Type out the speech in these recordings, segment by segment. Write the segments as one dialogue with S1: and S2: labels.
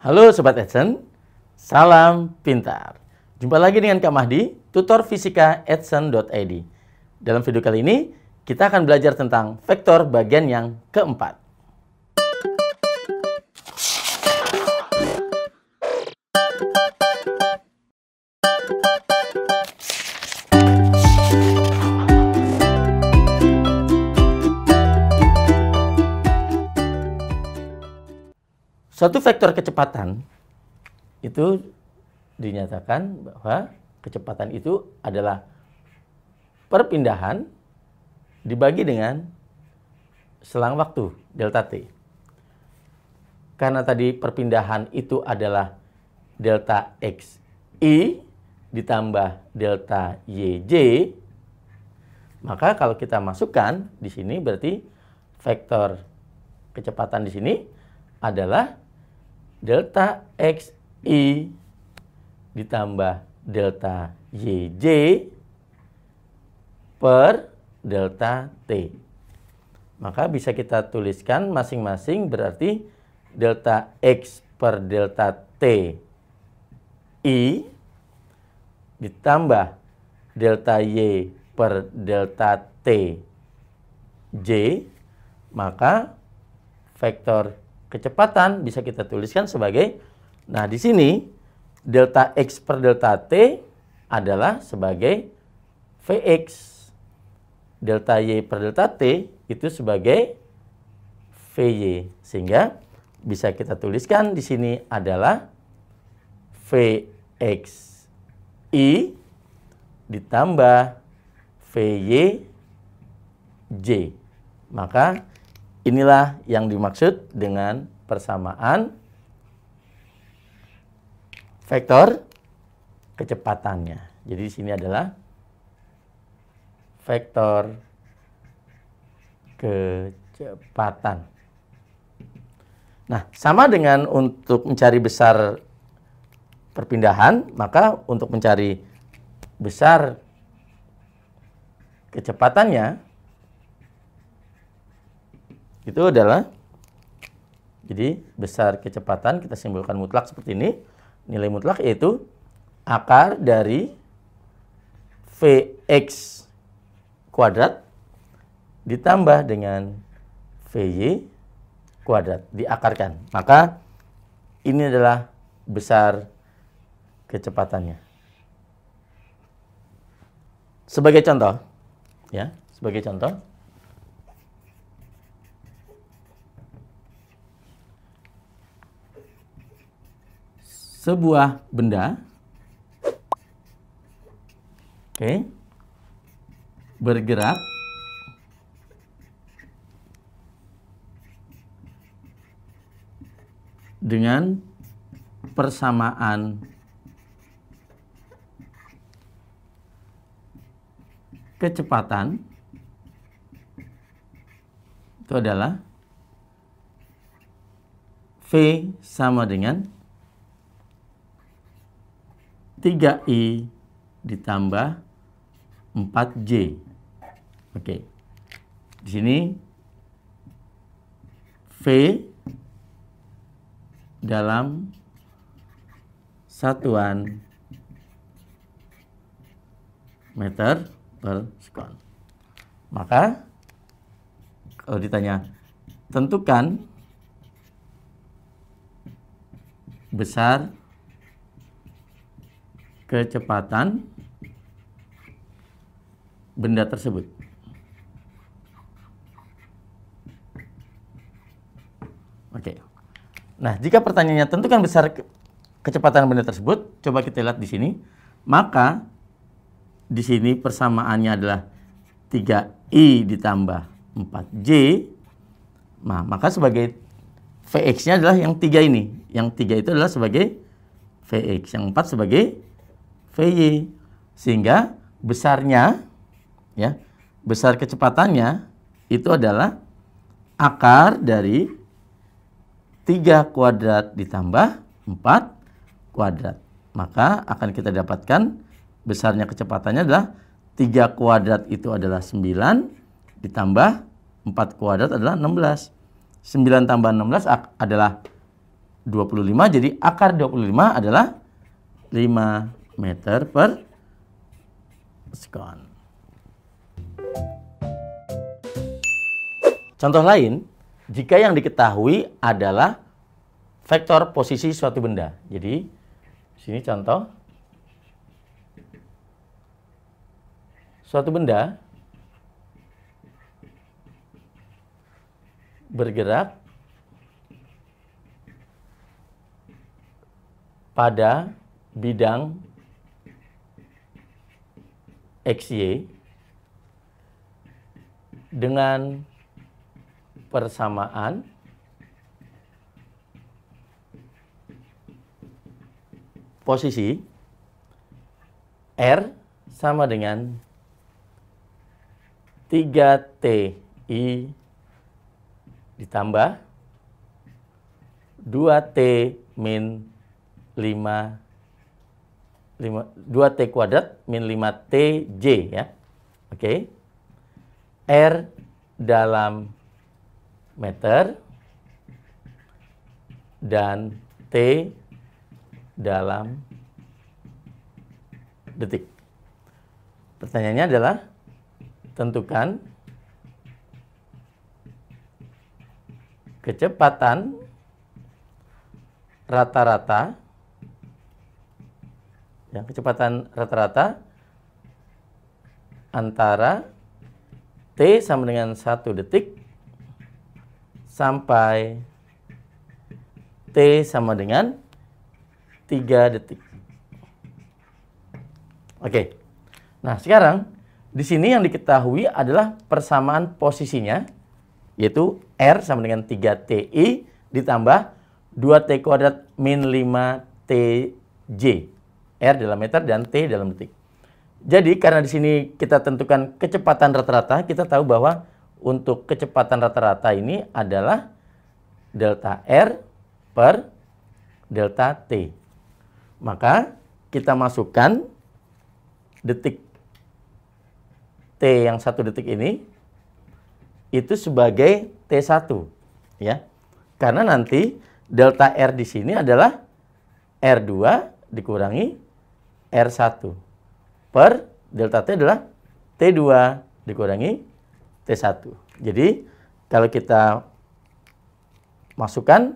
S1: Halo Sobat Edson, salam pintar. Jumpa lagi dengan Kak Mahdi, tutor fisika edson.id. Dalam video kali ini, kita akan belajar tentang vektor bagian yang keempat. Suatu vektor kecepatan itu dinyatakan bahwa kecepatan itu adalah perpindahan dibagi dengan selang waktu delta t. Karena tadi perpindahan itu adalah delta xi ditambah delta yj, maka kalau kita masukkan di sini berarti vektor kecepatan di sini adalah delta xi ditambah delta yj per delta t. Maka bisa kita tuliskan masing-masing berarti delta x per delta t i ditambah delta y per delta t j. Maka vektor kecepatan bisa kita tuliskan sebagai, nah di sini delta x per delta t adalah sebagai Vx, delta y per delta t itu sebagai Vy, sehingga bisa kita tuliskan di sini adalah Vx i ditambah Vy j. Maka inilah yang dimaksud dengan persamaan vektor kecepatannya. Jadi di sini adalah vektor kecepatan. Nah, sama dengan untuk mencari besar perpindahan, maka untuk mencari besar kecepatannya itu adalah, jadi besar kecepatan kita simbolkan mutlak seperti ini. Nilai mutlak yaitu akar dari Vx kuadrat ditambah dengan Vy kuadrat, diakarkan. Maka ini adalah besar kecepatannya. Sebagai contoh, ya, sebagai contoh, sebuah benda bergerak dengan persamaan kecepatan itu adalah V sama dengan 3i ditambah 4j. Oke. Di sini V dalam satuan meter per sekon. Maka kalau ditanya tentukan besar kecepatan benda tersebut. Oke. Nah, jika pertanyaannya tentukan besar kecepatan benda tersebut, coba kita lihat di sini. Maka di sini persamaannya adalah 3i ditambah 4j. Nah, maka sebagai Vx-nya adalah yang 3 ini. Yang 3 itu adalah sebagai Vx, yang 4 sebagai Vy, sehingga besarnya, ya, besar kecepatannya itu adalah akar dari 3 kuadrat ditambah 4 kuadrat. Maka akan kita dapatkan besarnya kecepatannya adalah 3 kuadrat itu adalah 9 ditambah 4 kuadrat adalah 16. 9 tambah 16 adalah 25, jadi akar 25 adalah 5 meter per sekon. Contoh lain, jika yang diketahui adalah vektor posisi suatu benda. Jadi, sini contoh. Suatu benda bergerak pada bidang XY dengan persamaan posisi R sama dengan 3TI ditambah 2T min 2T kuadrat min 5TJ ya. Oke. R dalam meter dan T dalam detik. Pertanyaannya adalah tentukan kecepatan rata-rata, ya, kecepatan rata-rata antara T sama dengan 1 detik sampai T sama dengan 3 detik. Oke. Nah, sekarang di sini yang diketahui adalah persamaan posisinya, yaitu R sama dengan 3TI ditambah 2T kuadrat min 5TJ. R dalam meter dan T dalam detik. Jadi karena di sini kita tentukan kecepatan rata-rata, kita tahu bahwa untuk kecepatan rata-rata ini adalah delta R per delta T. Maka kita masukkan detik T yang 1 detik ini itu sebagai T1 ya. Karena nanti delta R di sini adalah R2 dikurangi R1 per delta T adalah T2 dikurangi T1. Jadi kalau kita masukkan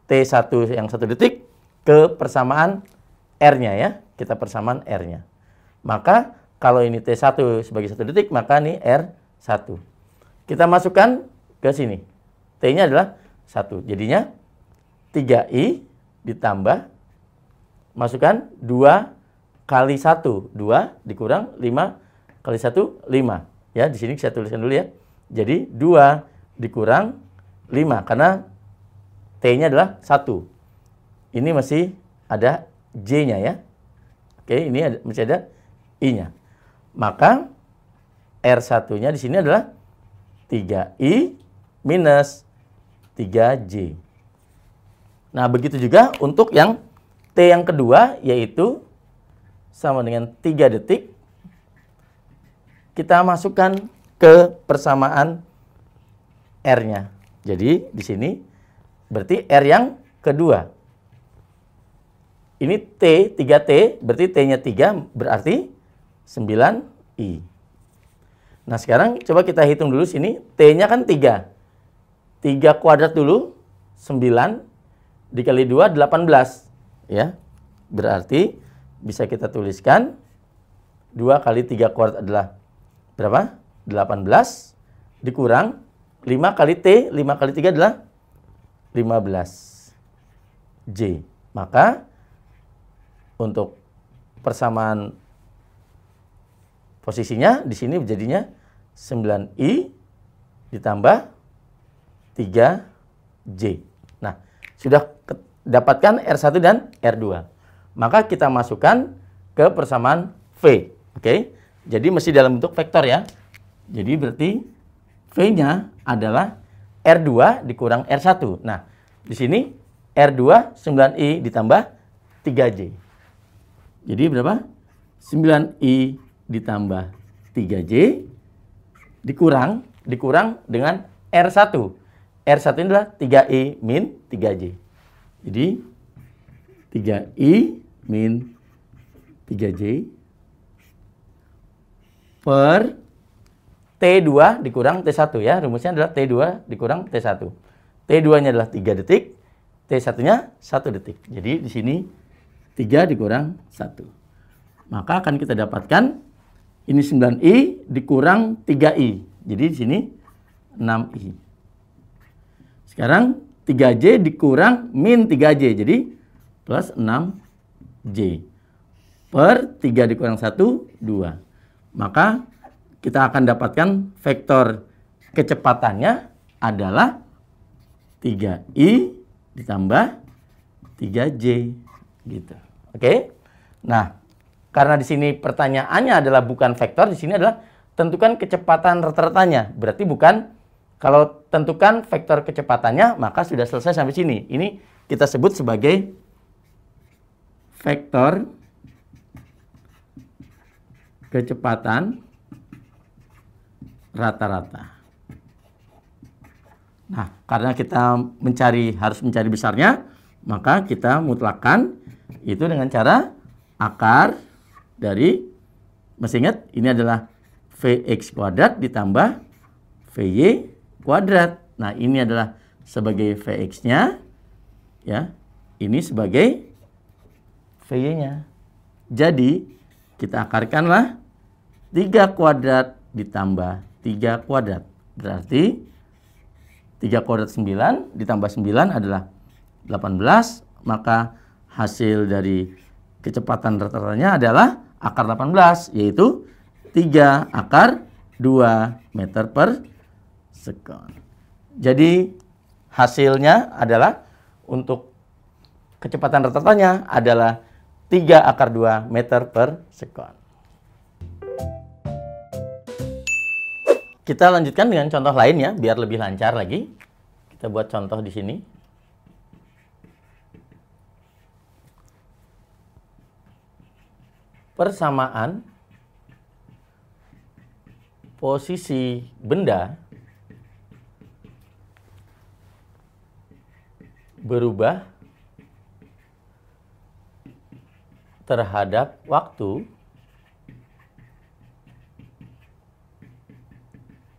S1: T1 yang 1 detik ke persamaan R-nya ya, kita persamaan R-nya. Maka kalau ini T1 sebagai 1 detik, maka ini R1. Kita masukkan ke sini. T-nya adalah 1. Jadinya 3I ditambah, masukkan 2 kali 1. 2 dikurang 5 kali 1, 5. Ya, di sini saya tuliskan dulu ya. Jadi 2 dikurang 5, karena T-nya adalah 1. Ini masih ada J-nya ya. Oke, ini masih ada I-nya. Maka R1-nya di sini adalah 3I minus 3J. Nah, begitu juga untuk yang T yang kedua, yaitu sama dengan 3 detik. Kita masukkan ke persamaan R-nya. Jadi, di sini berarti R yang kedua. Ini T, 3T, berarti T-nya 3, berarti 9I. Nah, sekarang coba kita hitung dulu sini. T-nya kan 3. 3 kuadrat dulu, 9. Dikali 2, 18. Ya, berarti bisa kita tuliskan 2 kali 3 kuadrat adalah berapa? 18. Dikurang 5 kali T, 5 kali 3 adalah 15J. Maka untuk persamaan posisinya di sini jadinya 9I ditambah 3J. Nah, sudah dapatkan R1 dan R2. Maka kita masukkan ke persamaan V. Oke. Jadi masih dalam bentuk vektor ya. Jadi berarti V-nya adalah R2 dikurang R1. Nah, di sini R2 9I ditambah 3J. Jadi berapa? 9I ditambah 3J dikurang dengan R1. R1 ini adalah 3I min 3J. Jadi 3I min 3J per T2 dikurang T1 ya. Rumusnya adalah T2 dikurang T1. T2-nya adalah 3 detik, T1-nya 1 detik. Jadi di sini 3 dikurang 1. Maka akan kita dapatkan ini 9I dikurang 3I. Jadi di sini 6I. Sekarang 3J dikurang min 3J. Jadi plus 6J. Per 3 dikurang 1, 2. Maka kita akan dapatkan vektor kecepatannya adalah 3I ditambah 3J. Gitu. Oke? Nah, karena di sini pertanyaannya adalah bukan vektor, di sini adalah tentukan kecepatan rata-ratanya. Berarti bukan, kalau tentukan vektor kecepatannya, maka sudah selesai sampai sini. Ini kita sebut sebagai vektor kecepatan rata-rata. Nah, karena kita harus mencari besarnya, maka kita mutlakkan itu dengan cara akar dari, masih ingat, ini adalah Vx kuadrat ditambah Vy kuadrat. Nah, ini adalah sebagai Vx-nya, ya. Ini sebagai Vy-nya. Jadi, kita akarkanlah 3 kuadrat ditambah 3 kuadrat. Berarti 3 kuadrat 9 ditambah 9 adalah 18. Maka hasil dari kecepatan rata-ratanya adalah akar 18, yaitu 3 akar 2 meter per sekon. Jadi hasilnya adalah untuk kecepatan rata-ratanya adalah 3 akar 2 meter per sekon. Kita lanjutkan dengan contoh lain ya, biar lebih lancar lagi. Kita buat contoh di sini. Persamaan posisi benda berubah terhadap waktu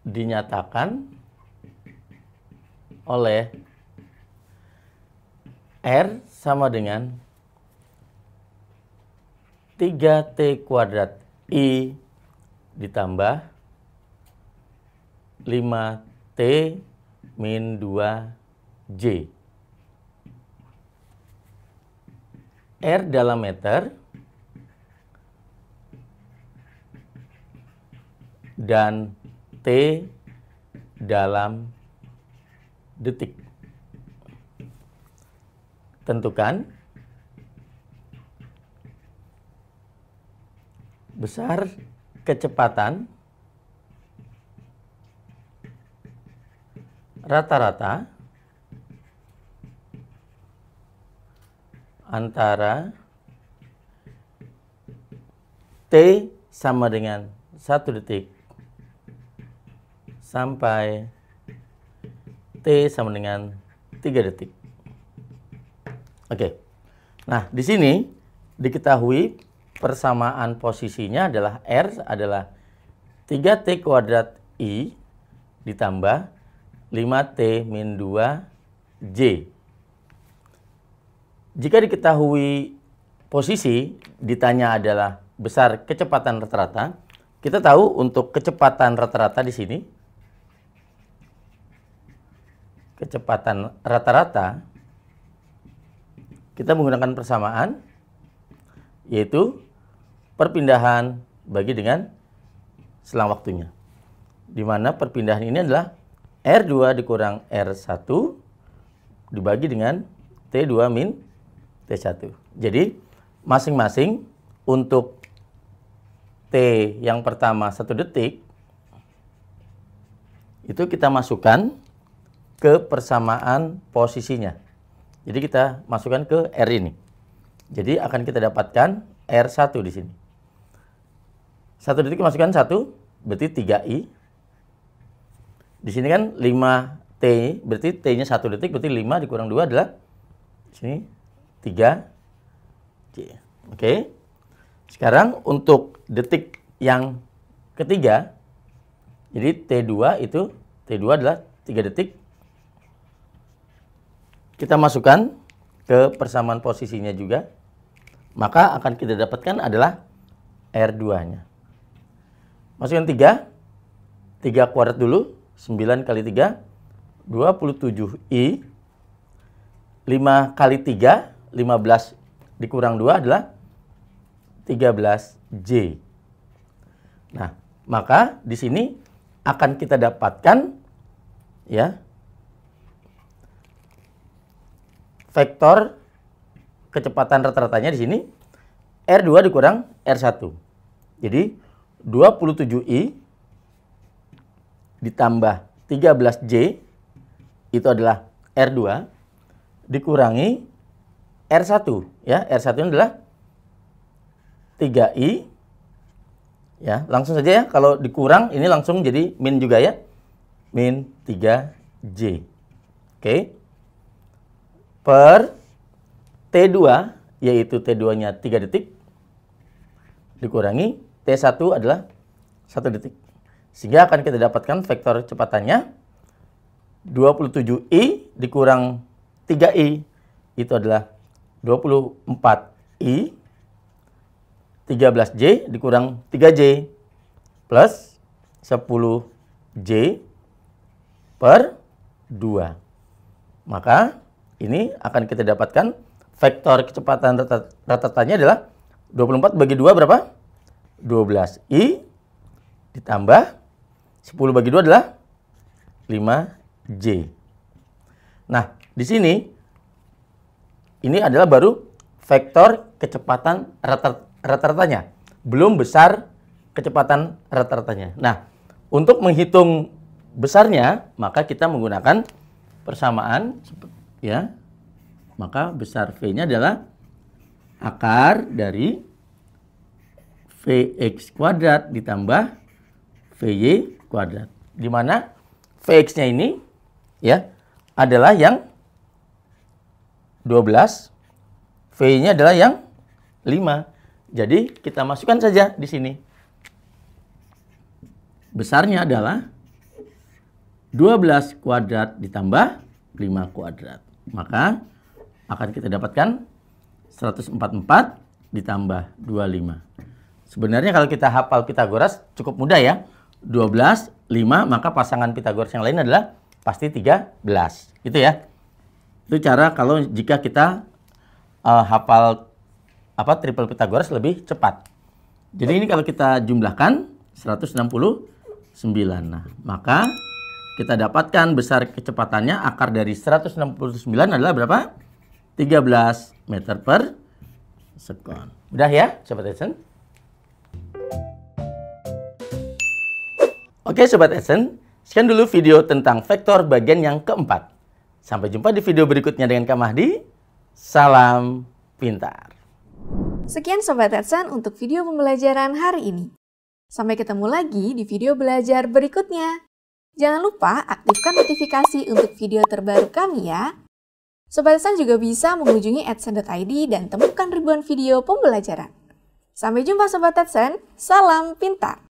S1: dinyatakan oleh R sama dengan 3T kuadrat I ditambah 5T min 2J. R dalam meter dan T dalam detik. Tentukan besar kecepatan rata-rata antara T sama dengan 1 detik sampai T sama dengan 3 detik. Oke. Nah, di sini diketahui persamaan posisinya adalah R adalah 3T kuadrat I ditambah 5T min 2J. Jika diketahui posisi, ditanya adalah besar kecepatan rata-rata, kita tahu untuk kecepatan rata-rata di sini, kecepatan rata-rata, kita menggunakan persamaan, yaitu perpindahan bagi dengan selang waktunya. Di mana perpindahan ini adalah R2 dikurang R1 dibagi dengan T2 min T1. Jadi masing-masing untuk T yang pertama 1 detik itu kita masukkan ke persamaan posisinya. Jadi kita masukkan ke R ini. Jadi akan kita dapatkan R1 di sini. 1 detik masukkan 1, berarti 3I. Di sini kan 5T, berarti T-nya 1 detik, berarti 5 dikurang 2 adalah Sini 3J. Oke. Sekarang untuk detik yang ketiga, jadi T2 adalah 3 detik. Kita masukkan ke persamaan posisinya juga. Maka akan kita dapatkan adalah R2-nya. Masukkan 3 kuadrat dulu. 9 kali 3, 27I. 5 kali 3, 15 dikurang 2 adalah 13J. Nah, maka di sini akan kita dapatkan ya vektor kecepatan rata-ratanya di sini R2 dikurang R1. Jadi 27I ditambah 13J itu adalah R2 dikurangi R1 ya. R1 ini adalah 3I ya. Langsung saja ya, kalau dikurang ini langsung jadi min juga ya. Min 3J. Oke. Per T2 yaitu T2-nya 3 detik dikurangi T1 adalah 1 detik. Sehingga akan kita dapatkan vektor kecepatannya 27I dikurang 3I itu adalah 24I. 13J dikurang 3J plus 10J per 2. Maka ini akan kita dapatkan vektor kecepatan rata-ratanya adalah 24 bagi 2 berapa? 12I ditambah 10 bagi 2 adalah 5J. Nah, di sini ini adalah baru vektor kecepatan rata-ratanya. Belum besar kecepatan rata-ratanya. Nah, untuk menghitung besarnya, maka kita menggunakan persamaan ya. Maka besar V-nya adalah akar dari Vx kuadrat ditambah Vy kuadrat. Di mana Vx-nya ini ya adalah yang 12, V-nya adalah yang 5. Jadi kita masukkan saja di sini. Besarnya adalah 12 kuadrat ditambah 5 kuadrat. Maka akan kita dapatkan 144 ditambah 25. Sebenarnya kalau kita hafal Pitagoras cukup mudah ya. 12, 5, maka pasangan Pitagoras yang lain adalah pasti 13. Gitu ya. Itu cara kalau jika kita hafal triple Pitagoras lebih cepat. Jadi ini kalau kita jumlahkan 169. Nah, maka kita dapatkan besar kecepatannya akar dari 169 adalah berapa? 13 meter per sekon. Udah ya, Sobat Edson? Oke, Sobat Edson, sekian dulu video tentang vektor bagian yang keempat. Sampai jumpa di video berikutnya dengan Kak Mahdi. Salam pintar.
S2: Sekian Sobat Edson untuk video pembelajaran hari ini. Sampai ketemu lagi di video belajar berikutnya. Jangan lupa aktifkan notifikasi untuk video terbaru kami ya. Sobat Edson juga bisa mengunjungi edson.id dan temukan ribuan video pembelajaran. Sampai jumpa Sobat Edson, salam pintar!